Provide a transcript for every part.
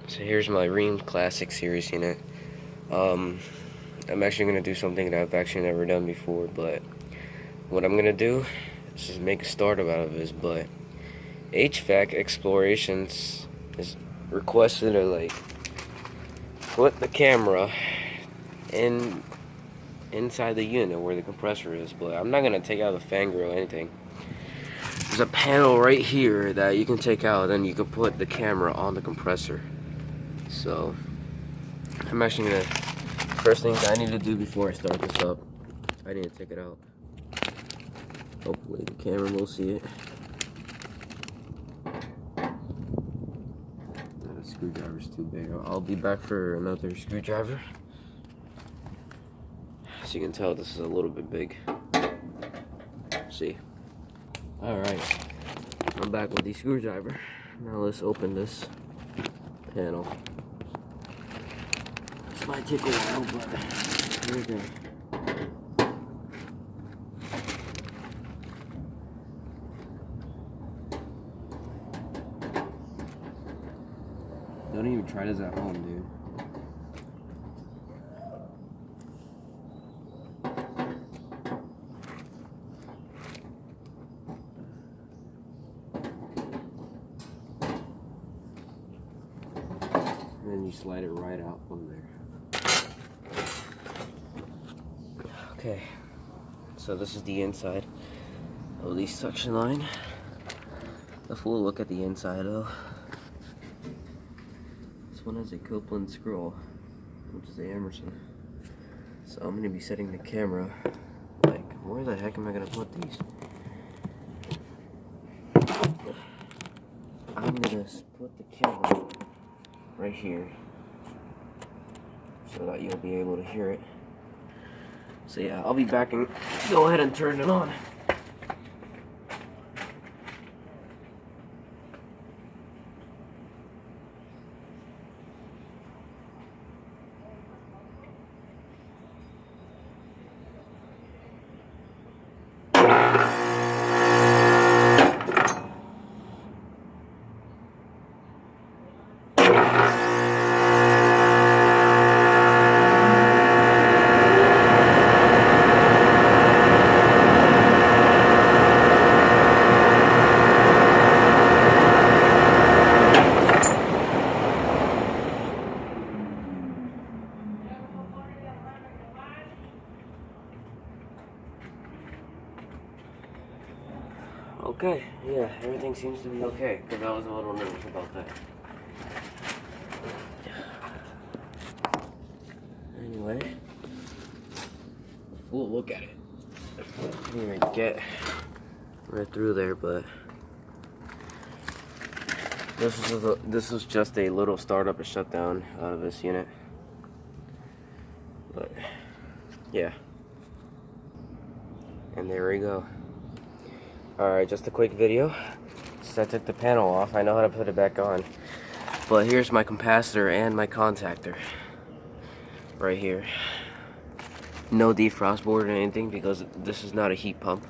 So here's my Rheem Classic Series unit. I'm actually going to do something that I've actually never done before, but what I'm going to do is just make a startup out of this. But HVAC Explorations is requested to put the camera inside the unit where the compressor is, but I'm not going to take out the fan grill or anything. There's a panel right here that you can take out, then you can put the camera on the compressor. So I'm actually gonna, first thing that I need to do before I start this up, I need to take it out. Hopefully the camera will see it. The screwdriver's too big. I'll be back for another screwdriver. As you can tell, this is a little bit big. See? Alright, I'm back with the screwdriver. Now let's open this panel. This might take a while, but here we go. Don't even try this at home, dude. And then you slide it right out from there. Okay, so this is the inside of the suction line. A full look at the inside though. This one has a Copeland scroll, which is the Emerson. So I'm gonna be setting the camera, where the heck am I gonna put these? I'm gonna put the camera right here so that you'll be able to hear it. So yeah, I'll be back and go ahead and turn it on. Okay, yeah, everything seems to be okay, because I was a little nervous about that. Anyway, we'll look at it. I didn't even get right through there, but this was just a little startup and shutdown out of this unit. But yeah, and there we go. Alright, just a quick video. Since I took the panel off, I know how to put it back on. But here's my capacitor and my contactor. Right here. No defrost board or anything because this is not a heat pump.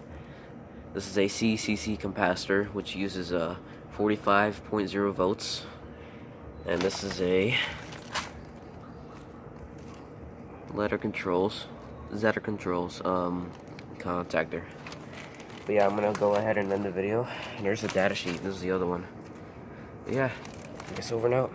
This is a CCC capacitor which uses 45.0 volts. And this is a Zetter Controls contactor. But yeah, I'm gonna go ahead and end the video. And here's the data sheet. This is the other one. But yeah, I guess over and out.